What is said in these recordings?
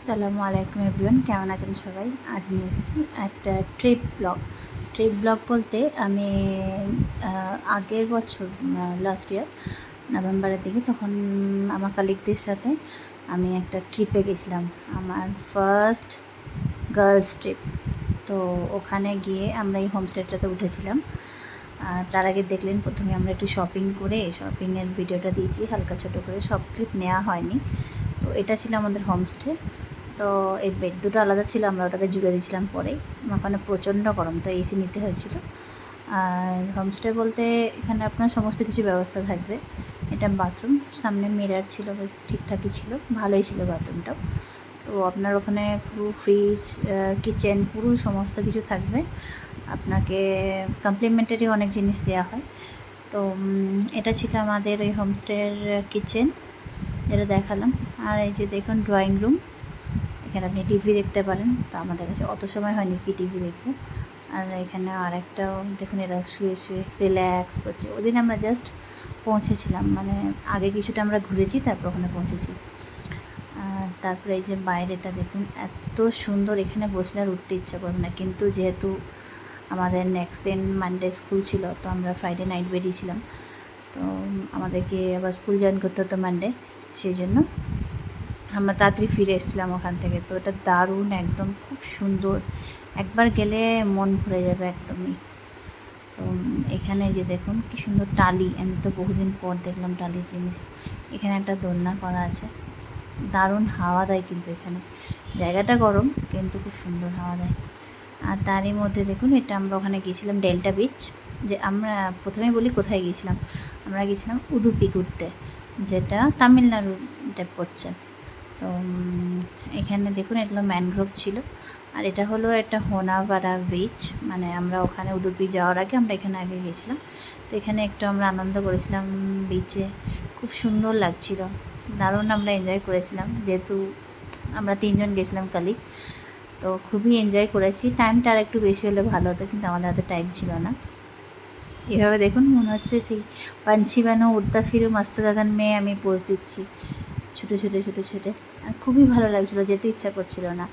আসসালামু আলাইকুম এভরিওয়ান, কেমন আছেন সবাই? আজ নিয়ে এসেছি একটা ট্রিপ ব্লগ বলতে আমি আগের বছর লাস্ট ইয়ার নভেম্বরের দিকে তখন আমার কালিগদের সাথে আমি একটা ট্রিপে গেছিলাম, আমার ফার্স্ট গার্লস ট্রিপ। তো ওখানে গিয়ে আমরা এই হোমস্টেটাতে উঠেছিলাম। তার আগে দেখলেন প্রথমে আমরা একটু শপিংয়ের ভিডিওটা দিয়েছি হালকা ছোটো করে, সব ক্লিপ নেওয়া হয়নি। তো এটা ছিল আমাদের হোমস্টে। তো এই বেড দুটো আলাদা ছিল, আমরা ওটাকে জুড়ে দিয়েছিলাম পরে। ওখানে প্রচণ্ড গরম, তো এসি নিতে হয়েছিল। আর হোমস্টে বলতে এখানে আপনার সমস্ত কিছু ব্যবস্থা থাকবে। এটা বাথরুম, সামনে মিরর ছিল, ঠিকঠাকই ছিল, ভালোই ছিল বাথরুমটাও। তো আপনার ওখানে পুরো ফ্রিজ, কিচেন, পুরো সমস্ত কিছু থাকবে। আপনাকে কমপ্লিমেন্টারি অনেক জিনিস দেওয়া হয়। তো এটা ছিল আমাদের ওই হোমস্টের কিচেন, যেটা দেখালাম। আর এই যে দেখুন ড্রয়িং রুম, এখানে আপনি টিভি দেখতে পারেন। তো আমাদের কাছে অত সময় হয়নি কি টিভি দেখবো। আর এখানে আরেকটাও দেখুন, এরা শুয়ে শুয়ে রিল্যাক্স করছে। ওদিন আমরা জাস্ট পৌঁছেছিলাম, মানে আগে কিছুটা আমরা ঘুরেছি, তারপর ওখানে পৌঁছেছি। তারপরে এই যে বাইরেটা দেখুন, এত সুন্দর, এখানে বসলে আর উঠতে ইচ্ছা করবে না। কিন্তু যেহেতু আমাদের নেক্সট দিন মানডে স্কুল ছিল, তো আমরা ফ্রাইডে নাইট বেরিয়েছিলাম। তো আমাদেরকে আবার স্কুল জয়েন করতে হতো মানডে, সেই জন্য আমরা তাড়াতাড়ি ফিরে এসেছিলাম ওখান থেকে। তো এটা দারুণ, একদম খুব সুন্দর, একবার গেলে মন ভরে যাবে একদমই। তো এখানে যে দেখুন কি সুন্দর টালি, আমি তো বহুদিন পর দেখলাম টালির জিনিস। এখানে একটা দোলনা করা আছে, দারুণ হাওয়া দেয় কিন্তু এখানে। জায়গাটা গরম কিন্তু খুব সুন্দর হাওয়া দেয়। আর তারই মধ্যে দেখুন, এটা আমরা ওখানে গিয়েছিলাম ডেল্টা বিচ। যে আমরা প্রথমেই বলি কোথায় গিয়েছিলাম, আমরা গিয়েছিলাম উদুপি ঘুরতে, যেটা তামিলনাড়ুতে পড়ছে। তো এখানে দেখুন এগুলো ম্যানগ্রোভ ছিল। আর এটা হলো একটা হোনাভারা বিচ, মানে আমরা ওখানে উদুপি যাওয়ার আগে আমরা এখানে আগে গেছিলাম। তো এখানে একটু আমরা আনন্দ করেছিলাম বিচে, খুব সুন্দর লাগছিল, দারুণ আমরা এনজয় করেছিলাম। যেহেতু আমরা 3 জন গেছিলাম কালিগ, তো খুবই এনজয় করেছি। টাইমটা আর একটু বেশি হলে ভালো হতো, কিন্তু আমাদের হাতে টাইম ছিল না। এভাবে দেখুন মনে হচ্ছে সেই পাঞ্ছি বানো উড়তা ফিরু মস্ত গাগান মেয়ে আমি পোজ দিচ্ছি, ছুটে ছুটে ছুটে ছুটে। আর খুবই ভালো লাগছিলো, যেতে ইচ্ছা করছিল না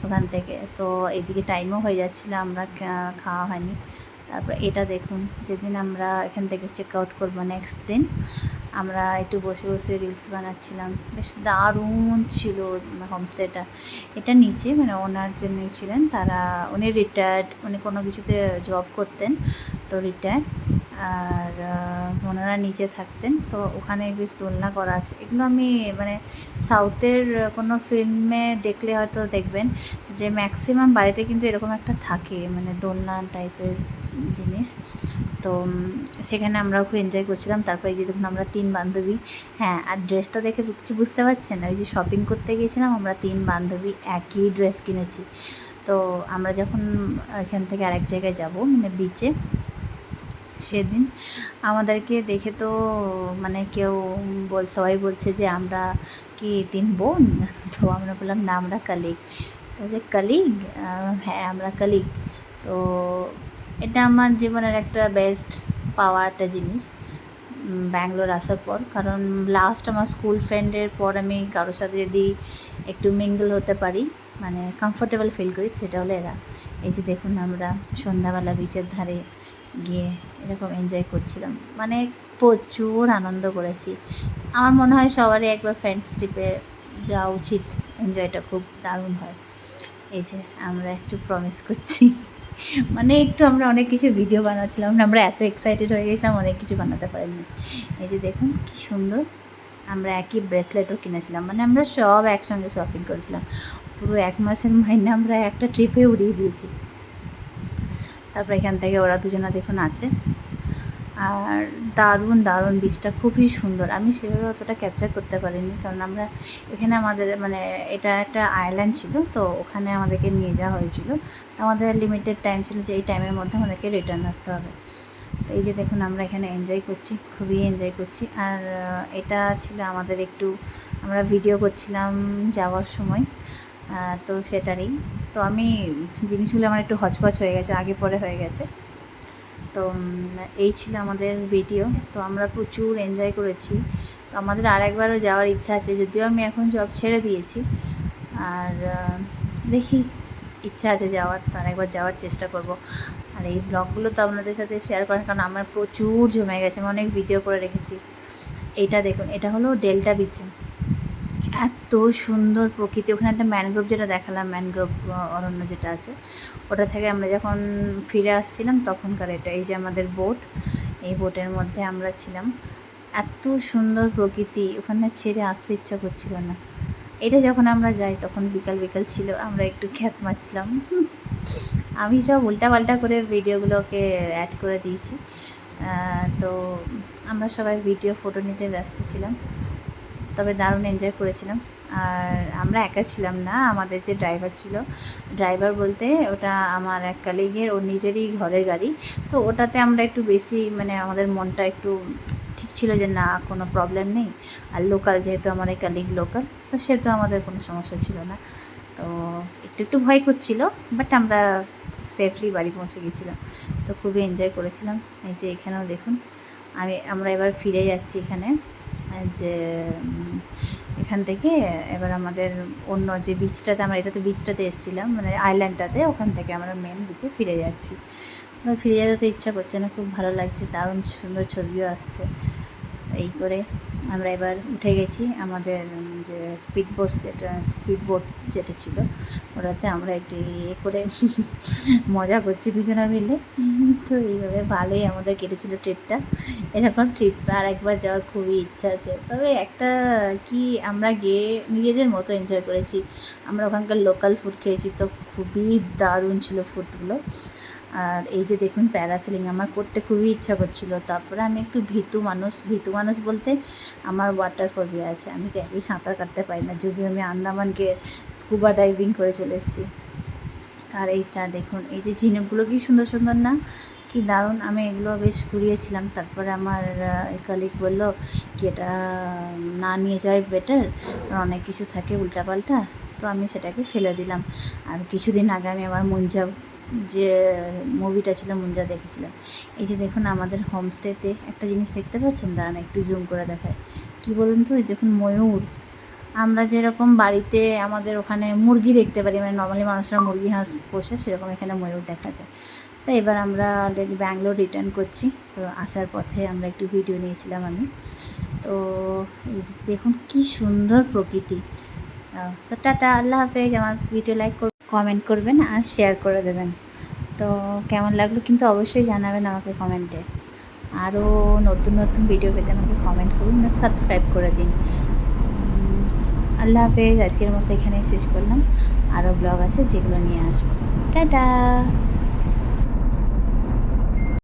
ওখান থেকে। তো এদিকে টাইমও হয়ে যাচ্ছিলো, আমরা খাওয়া হয়নি। তারপর এটা দেখুন, যেদিন আমরা এখান থেকে চেক আউট করবো নেক্সট দিন, আমরা একটু বসে বসে রিলস বানাচ্ছিলাম। বেশ দারুণ ছিল হোমস্টেটা। এটা নিচে, মানে ওনার যিনি ছিলেন উনি রিটায়ার্ড, উনি কোনো কিছুতে জব করতেন, তো রিটায়ার্ড। আর ওনারা নিচে থাকতেন। তো ওখানে বেশ দোলনা করা আছে। এগুলো আমি মানে সাউথের কোনো ফিল্মে দেখলে হয়তো দেখবেন যে ম্যাক্সিমাম বাড়িতে কিন্তু এরকম একটা থাকে, মানে দোলনা টাইপের জিনিস। তো সেখানে আমরাও খুব এনজয় করছিলাম। তারপরে এই যে দেখুন আমরা 3 বান্ধবী, হ্যাঁ, আর ড্রেসটা দেখে কিছু বুঝতে পারছেন? ওই যে শপিং করতে গিয়েছিলাম আমরা 3 বান্ধবী, একই ড্রেস কিনেছি। তো আমরা যখন এখান থেকে আরেক জায়গায় যাব, মানে বিচে, সেদিন আমাদেরকে দেখে তো মানে সবাই বলছে যে আমরা কি 3 বোন? তো আমরা বললাম না, আমরা কালিগ। বলছে কালিগ? হ্যাঁ, আমরা কালিগ। তো এটা আমার জীবনের একটা বেস্ট পাওয়া একটা জিনিস ব্যাঙ্গালোর আসার পর। কারণ লাস্ট আমার স্কুল ফ্রেন্ডের পর আমি কারোর সাথে যদি একটু মিঙ্গল হতে পারি, মানে কমফোর্টেবল ফিল করি, সেটা হলো এরা। এই যে দেখুন আমরা সন্ধ্যাবেলা বিচের ধারে গিয়ে এরকম এনজয় করছিলাম, মানে প্রচুর আনন্দ করেছি। আমার মনে হয় সবারই একবার ফ্রেন্ডস ট্রিপে যাওয়া উচিত, এনজয়টা খুব দারুণ হয়। এই যে আমরা একটু প্রমিস করছি, মানে একটু আমরা অনেক কিছু ভিডিও বানাচ্ছিলাম, আমরা এত এক্সাইটেড হয়ে গেছিলাম, অনেক কিছু বানাতে পারিনি। এই যে দেখুন কী সুন্দর, আমরা একই ব্রেসলেটও কিনেছিলাম, মানে আমরা সব একসঙ্গে শপিং করেছিলাম। পুরো 1 মাসের মাইনে আমরা একটা ট্রিপে উড়িয়ে দিয়েছি। তারপর এখান থেকে ওরা দুজনা দেখুন আছে। আর দারুণ দারুণ বীচটা খুবই সুন্দর। আমি সেভাবে অতটা ক্যাপচার করতে পারিনি, কারণ আমরা এখানে আমাদের মানে এটা একটা আইল্যান্ড ছিল, তো ওখানে আমাদেরকে নিয়ে যাওয়া হয়েছিল। তো আমাদের লিমিটেড টাইম ছিল যে এই টাইমের মধ্যে আমাদেরকে রিটার্ন আসতে হবে। তো এই যে দেখুন আমরা এখানে এনজয় করছি, খুবই এনজয় করছি। আর এটা ছিল আমাদের একটু, আমরা ভিডিও করছিলাম যাওয়ার সময়, তো সেটারই। তো আমি জিনিসগুলো আমার একটু হচপচ হয়ে গেছে, আগে পরে হয়ে গেছে। তো এই ছিল আমাদের ভিডিও। তো আমরা প্রচুর এনজয় করেছি। তো আমাদের আরেকবারও যাওয়ার ইচ্ছা আছে, যদিও আমি এখন জব ছেড়ে দিয়েছি। আর দেখি ইচ্ছা আছে যাওয়ার, তো একবার যাওয়ার চেষ্টা করব। আর এই ব্লগগুলো তো আপনাদের সাথে শেয়ার করেন, কারণ আমার প্রচুর জমে গেছে, আমি অনেক ভিডিও করে রেখেছি। এইটা দেখুন, এটা হলো ডেল্টা বিচে, এত সুন্দর প্রকৃতি। ওখানে একটা ম্যানগ্রোভ যেটা দেখালাম, ম্যানগ্রোভ অরণ্য যেটা আছে, ওটা থেকে আমরা যখন ফিরে আসছিলাম তখনকার এটা। এই যে আমাদের বোট, এই বোটের মধ্যে আমরা ছিলাম। এত সুন্দর প্রকৃতি, ওখানে ছেড়ে আসতে ইচ্ছা করছিল না। এটা যখন আমরা যাই তখন বিকাল বিকাল ছিল, আমরা একটু খ্যাত মারছিলাম। আমি সব উল্টাপাল্টা করে ভিডিওগুলোকে অ্যাড করে দিয়েছি। তো আমরা সবাই ভিডিও ফটো নিতে ব্যস্ত ছিলাম, তবে দারুণ এনজয় করেছিলাম। আর আমরা একা ছিলাম না, আমাদের যে ড্রাইভার ছিল, ড্রাইভার বলতে ওটা আমার এক কালিগের, ওর নিজেরই ঘরের গাড়ি, তো ওটাতে আমরা একটু বেশি মানে আমাদের মনটা একটু ঠিক ছিল যে না কোনো প্রবলেম নেই। আর লোকাল, যেহেতু আমার এই কালিগ লোকাল, তো সেহেতু আমাদের কোনো সমস্যা ছিল না। তো একটু একটু ভয় করছিল, বাট আমরা সেফলি বাড়ি পৌঁছে গেছিলাম। তো খুবই এনজয় করেছিলাম। এই যে এখানেও দেখুন, আমরা এবার ফিরে যাচ্ছি এখানে, যে এখান থেকে এবার আমাদের অন্য যে বিচটাতে, আমরা এটাতে বিচটাতে এসেছিলাম, মানে আইল্যান্ডটাতে, ওখান থেকে আমরা মেন বিচে ফিরে যাচ্ছি। এবার ফিরে যেতে তো ইচ্ছা করছে না, খুব ভালো লাগছে, দারুণ সুন্দর ছবিও আসছে। এই করে আমরা এবার উঠে গেছি আমাদের যে স্পিড বোট যেটা ছিল, ওটাতে আমরা একটু ইয়ে করে মজা করছি দুজনে মিলে। তো এইভাবে ভালোই আমাদের কেটেছিল ট্রিপটা। এরকম ট্রিপ আর একবার যাওয়ার খুবই ইচ্ছা আছে। তবে একটা কি, আমরা গিয়ে নিজেদের মতো এনজয় করেছি। আমরা ওখানকার লোকাল ফুড খেয়েছি, তো খুবই দারুণ ছিল ফুডগুলো। আর এই যে দেখুন প্যারাসেলিং আমার করতে খুবই ইচ্ছা করছিল। তারপরে আমি একটু ভীতু মানুষ বলতে আমার ওয়াটার ফোবিয়া আছে, আমি এই সাঁতার কাটতে পারি না, যদিও আমি আন্দামানকে স্কুবা ডাইভিং করে চলে এসেছি। আর এইটা দেখুন, এই যে ঝিনুকগুলো কি সুন্দর সুন্দর না, কি দারুণ। আমি এগুলো বেশ ঘুরিয়েছিলাম। তারপরে আমার কলিগ বললো কি এটা না নিয়ে যাওয়াই বেটার, কারণ অনেক কিছু থাকে উল্টাপাল্টা। তো আমি সেটাকে ফেলে দিলাম। আর কিছুদিন আগে আমি আমার মুঞ্জা, যে মুভিটা ছিল মুঞ্জা, দেখেছিলাম। এই যে দেখুন আমাদের হোমস্টেতে একটা জিনিস দেখতে পাচ্ছেন, দাঁড়ান একটু জুম করে দেখায়। কি বলুন তো, ওই দেখুন ময়ূর। আমরা যেরকম বাড়িতে আমাদের ওখানে মুরগি দেখতে পারি, মানে নর্মালি মানুষরা মুরগি হাঁস পোষে, সেরকম এখানে ময়ূর দেখা যায়। তো এবার আমরা অলরেডি ব্যাঙ্গালোর রিটার্ন করছি। তো আসার পথে আমরা একটু ভিডিও নিয়েছিলাম আমি। তো এই যে দেখুন কি সুন্দর প্রকৃতি। তো টাটা, আল্লাহ হাফেজ। আমার ভিডিও লাইক কমেন্ট করবেন আর শেয়ার করে দেবেন। তো কেমন লাগলো কিন্তু অবশ্যই জানাবেন আমাকে কমেন্টে। আরও নতুন নতুন ভিডিও পেতে আমাকে কমেন্ট করুন আর সাবস্ক্রাইব করে দিন। আল্লাহ হাফেজ। আজকের মতো এখানেই শেষ করলাম, আরও ব্লগ আছে যেগুলো নিয়ে আসবো। টাটা।